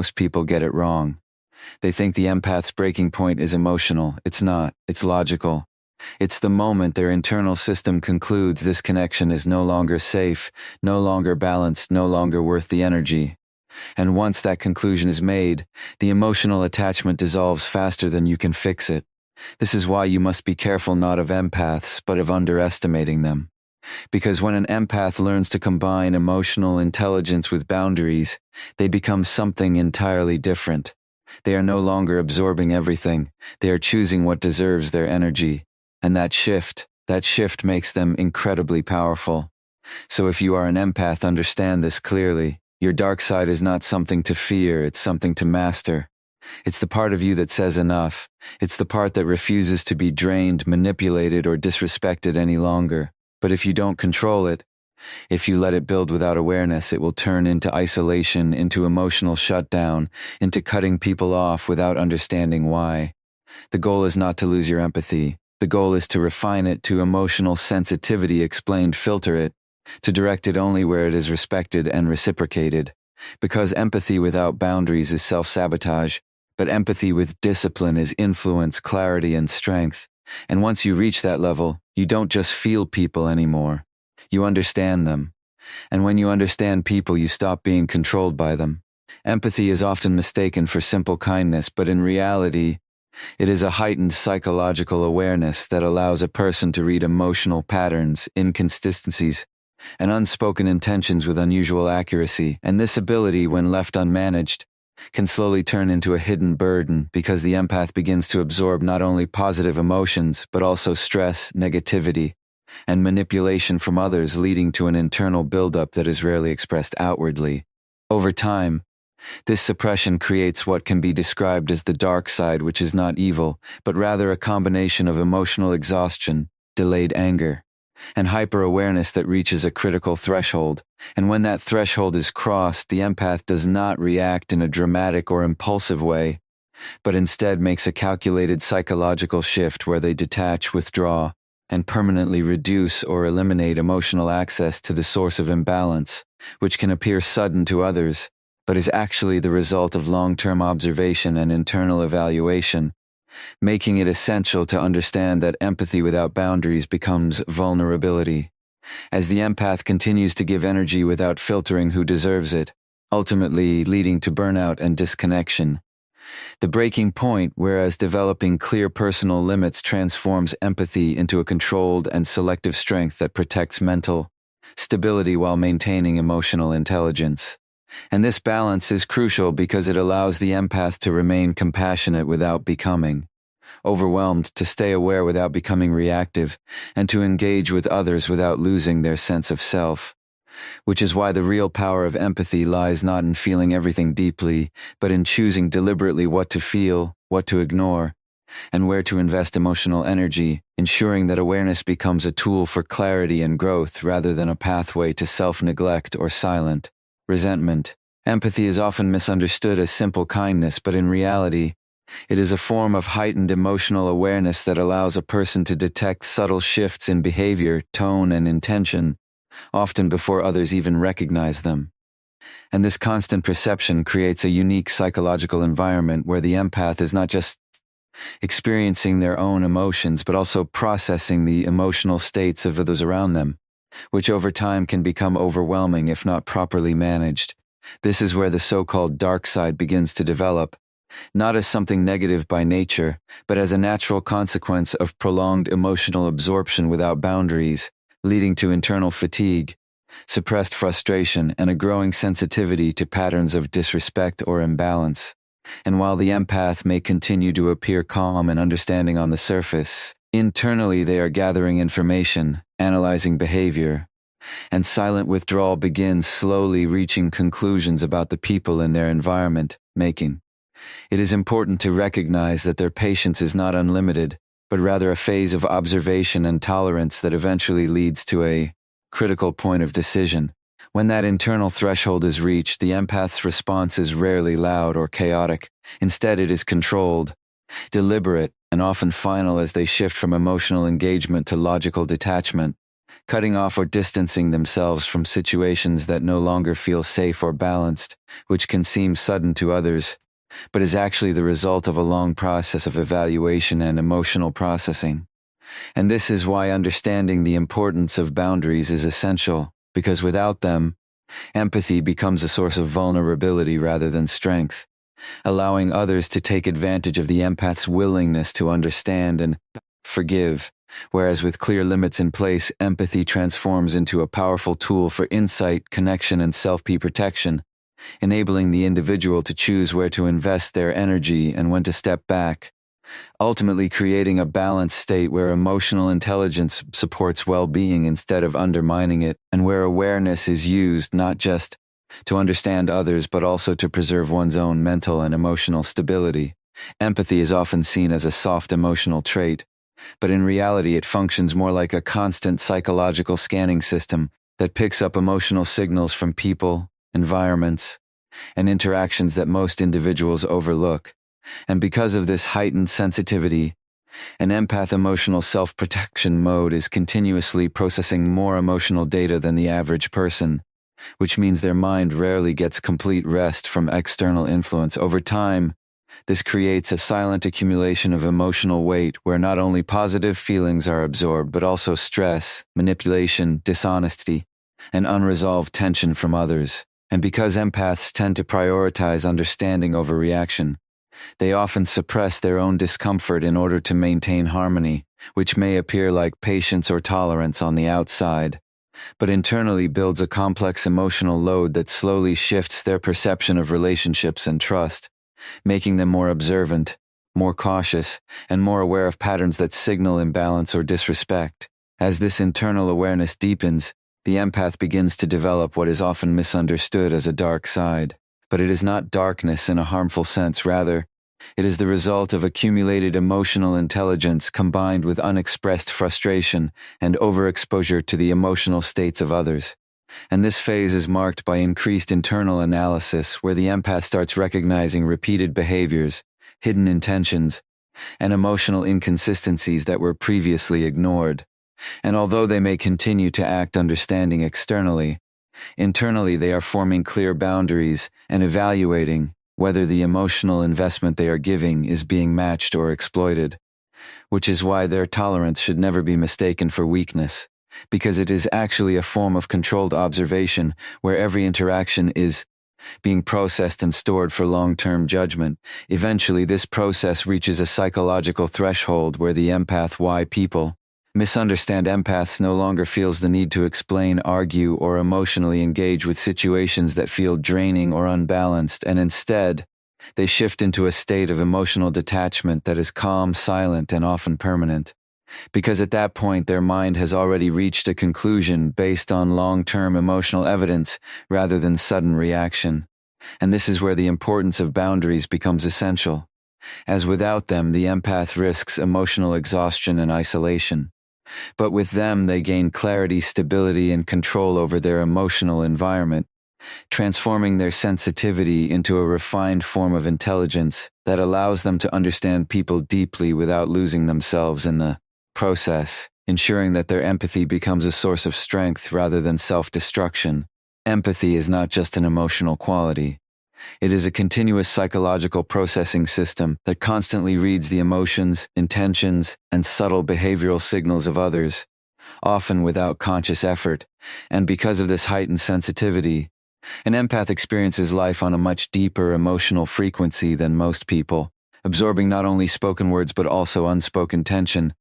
Most people get it wrong. They think the empath's breaking point is emotional. It's not. It's logical. It's the moment their internal system concludes this connection is no longer safe, no longer balanced, no longer worth the energy. And once that conclusion is made, the emotional attachment dissolves faster than you can fix it. This is why you must be careful not of empaths, but of underestimating them. Because when an empath learns to combine emotional intelligence with boundaries, they become something entirely different. They are no longer absorbing everything. They are choosing what deserves their energy. And that shift makes them incredibly powerful. So if you are an empath, understand this clearly. Your dark side is not something to fear, it's something to master. It's the part of you that says enough. It's the part that refuses to be drained, manipulated, or disrespected any longer. But if you don't control it, if you let it build without awareness, it will turn into isolation, into emotional shutdown, into cutting people off without understanding why. The goal is not to lose your empathy. The goal is to refine it to emotional sensitivity, filter it, to direct it only where it is respected and reciprocated. Because empathy without boundaries is self-sabotage, but empathy with discipline is influence, clarity, and strength. And once you reach that level, you don't just feel people anymore. You understand them. And when you understand people, you stop being controlled by them. Empathy is often mistaken for simple kindness, but in reality, it is a heightened psychological awareness that allows a person to read emotional patterns, inconsistencies, and unspoken intentions with unusual accuracy. And this ability, when left unmanaged, can slowly turn into a hidden burden because the empath begins to absorb not only positive emotions, but also stress, negativity, and manipulation from others, leading to an internal buildup that is rarely expressed outwardly. Over time, this suppression creates what can be described as the dark side, which is not evil, but rather a combination of emotional exhaustion, delayed anger, and hyper-awareness that reaches a critical threshold. And when that threshold is crossed, the empath does not react in a dramatic or impulsive way, but instead makes a calculated psychological shift where they detach, withdraw, and permanently reduce or eliminate emotional access to the source of imbalance, which can appear sudden to others, but is actually the result of long-term observation and internal evaluation, making it essential to understand that empathy without boundaries becomes vulnerability. As the empath continues to give energy without filtering who deserves it, ultimately leading to burnout and disconnection. The breaking point, whereas developing clear personal limits transforms empathy into a controlled and selective strength that protects mental stability while maintaining emotional intelligence. And this balance is crucial because it allows the empath to remain compassionate without becoming overwhelmed, to stay aware without becoming reactive, and to engage with others without losing their sense of self. Which is why the real power of empathy lies not in feeling everything deeply, but in choosing deliberately what to feel, what to ignore, and where to invest emotional energy, ensuring that awareness becomes a tool for clarity and growth rather than a pathway to self-neglect or silent resentment. Empathy is often misunderstood as simple kindness, but in reality, it is a form of heightened emotional awareness that allows a person to detect subtle shifts in behavior, tone, and intention, often before others even recognize them. And this constant perception creates a unique psychological environment where the empath is not just experiencing their own emotions, but also processing the emotional states of those around them, which over time can become overwhelming if not properly managed. This is where the so-called dark side begins to develop, not as something negative by nature, but as a natural consequence of prolonged emotional absorption without boundaries, leading to internal fatigue, suppressed frustration, and a growing sensitivity to patterns of disrespect or imbalance. And while the empath may continue to appear calm and understanding on the surface, internally they are gathering information, analyzing behavior, and silent withdrawal begins, slowly reaching conclusions about the people in their environment, It is important to recognize that their patience is not unlimited, but rather a phase of observation and tolerance that eventually leads to a critical point of decision. When that internal threshold is reached, the empath's response is rarely loud or chaotic. Instead, it is controlled, deliberate, and often final as they shift from emotional engagement to logical detachment, cutting off or distancing themselves from situations that no longer feel safe or balanced, which can seem sudden to others, but is actually the result of a long process of evaluation and emotional processing. And this is why understanding the importance of boundaries is essential, because without them, empathy becomes a source of vulnerability rather than strength, allowing others to take advantage of the empath's willingness to understand and forgive. Whereas with clear limits in place, empathy transforms into a powerful tool for insight, connection, and self-protection, enabling the individual to choose where to invest their energy and when to step back, ultimately creating a balanced state where emotional intelligence supports well-being instead of undermining it, and where awareness is used not just to understand others but also to preserve one's own mental and emotional stability. Empathy is often seen as a soft emotional trait, but in reality it functions more like a constant psychological scanning system that picks up emotional signals from people, environments, and interactions that most individuals overlook. And because of this heightened sensitivity, an empath emotional self-protection mode is continuously processing more emotional data than the average person, which means their mind rarely gets complete rest from external influence. Over time, this creates a silent accumulation of emotional weight where not only positive feelings are absorbed, but also stress, manipulation, dishonesty, and unresolved tension from others. And because empaths tend to prioritize understanding over reaction, they often suppress their own discomfort in order to maintain harmony, which may appear like patience or tolerance on the outside, but internally builds a complex emotional load that slowly shifts their perception of relationships and trust, making them more observant, more cautious, and more aware of patterns that signal imbalance or disrespect. As this internal awareness deepens, the empath begins to develop what is often misunderstood as a dark side. But it is not darkness in a harmful sense, rather, it is the result of accumulated emotional intelligence combined with unexpressed frustration and overexposure to the emotional states of others. And this phase is marked by increased internal analysis, where the empath starts recognizing repeated behaviors, hidden intentions, and emotional inconsistencies that were previously ignored. And although they may continue to act understanding externally, internally they are forming clear boundaries and evaluating whether the emotional investment they are giving is being matched or exploited, which is why their tolerance should never be mistaken for weakness, because it is actually a form of controlled observation where every interaction is being processed and stored for long-term judgment. Eventually, this process reaches a psychological threshold where the why people misunderstand empaths no longer feels the need to explain, argue, or emotionally engage with situations that feel draining or unbalanced, and instead, they shift into a state of emotional detachment that is calm, silent, and often permanent. Because at that point their mind has already reached a conclusion based on long-term emotional evidence rather than sudden reaction. And this is where the importance of boundaries becomes essential, as without them the empath risks emotional exhaustion and isolation. But with them they gain clarity, stability, and control over their emotional environment, transforming their sensitivity into a refined form of intelligence that allows them to understand people deeply without losing themselves in the process, ensuring that their empathy becomes a source of strength rather than self-destruction. Empathy is not just an emotional quality. It is a continuous psychological processing system that constantly reads the emotions, intentions, and subtle behavioral signals of others, often without conscious effort. And because of this heightened sensitivity, an empath experiences life on a much deeper emotional frequency than most people, absorbing not only spoken words but also unspoken tension,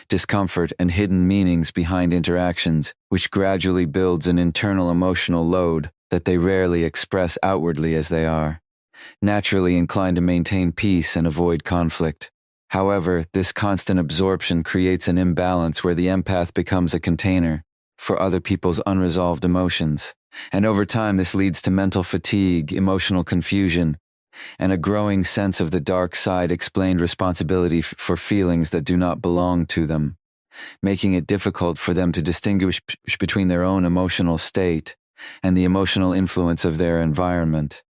discomfort, and hidden meanings behind interactions, which gradually builds an internal emotional load that they rarely express outwardly, as they are naturally inclined to maintain peace and avoid conflict. However, this constant absorption creates an imbalance where the empath becomes a container for other people's unresolved emotions. And over time, this leads to mental fatigue, emotional confusion, and a growing sense of the dark side, explained responsibility for feelings that do not belong to them, making it difficult for them to distinguish between their own emotional state and the emotional influence of their environment.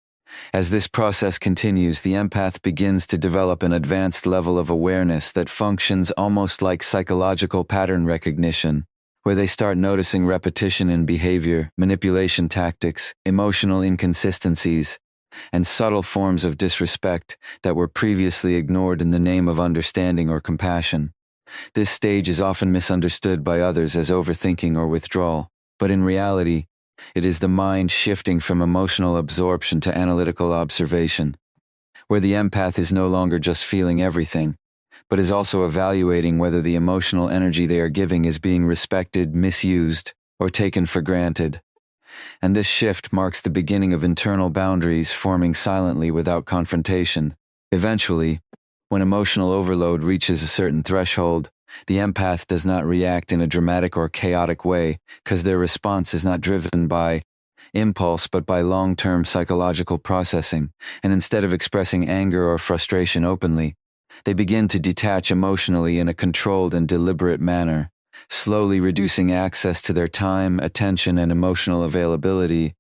As this process continues, the empath begins to develop an advanced level of awareness that functions almost like psychological pattern recognition, where they start noticing repetition in behavior, manipulation tactics, emotional inconsistencies, and subtle forms of disrespect that were previously ignored in the name of understanding or compassion. This stage is often misunderstood by others as overthinking or withdrawal, but in reality, it is the mind shifting from emotional absorption to analytical observation, where the empath is no longer just feeling everything, but is also evaluating whether the emotional energy they are giving is being respected, misused, or taken for granted. And this shift marks the beginning of internal boundaries forming silently without confrontation. Eventually, when emotional overload reaches a certain threshold, the empath does not react in a dramatic or chaotic way because their response is not driven by impulse but by long-term psychological processing, and instead of expressing anger or frustration openly, they begin to detach emotionally in a controlled and deliberate manner, slowly reducing access to their time, attention, and emotional availability,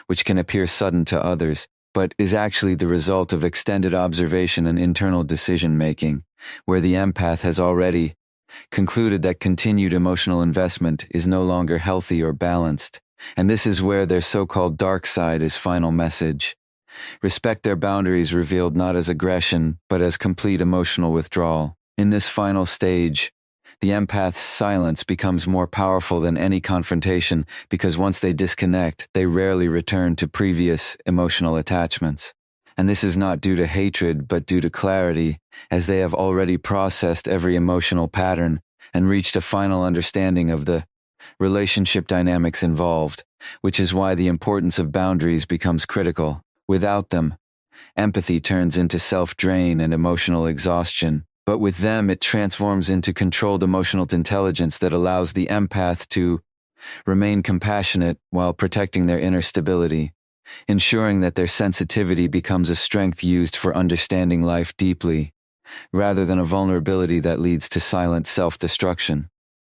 which can appear sudden to others, but is actually the result of extended observation and internal decision-making, where the empath has already concluded that continued emotional investment is no longer healthy or balanced. And this is where their so-called dark side is final message. Respect their boundaries revealed not as aggression, but as complete emotional withdrawal. In this final stage, the empath's silence becomes more powerful than any confrontation because once they disconnect, they rarely return to previous emotional attachments. And this is not due to hatred, but due to clarity, as they have already processed every emotional pattern and reached a final understanding of the relationship dynamics involved, which is why the importance of boundaries becomes critical. Without them, empathy turns into self-drain and emotional exhaustion, but with them it transforms into controlled emotional intelligence that allows the empath to remain compassionate while protecting their inner stability, ensuring that their sensitivity becomes a strength used for understanding life deeply, rather than a vulnerability that leads to silent self-destruction.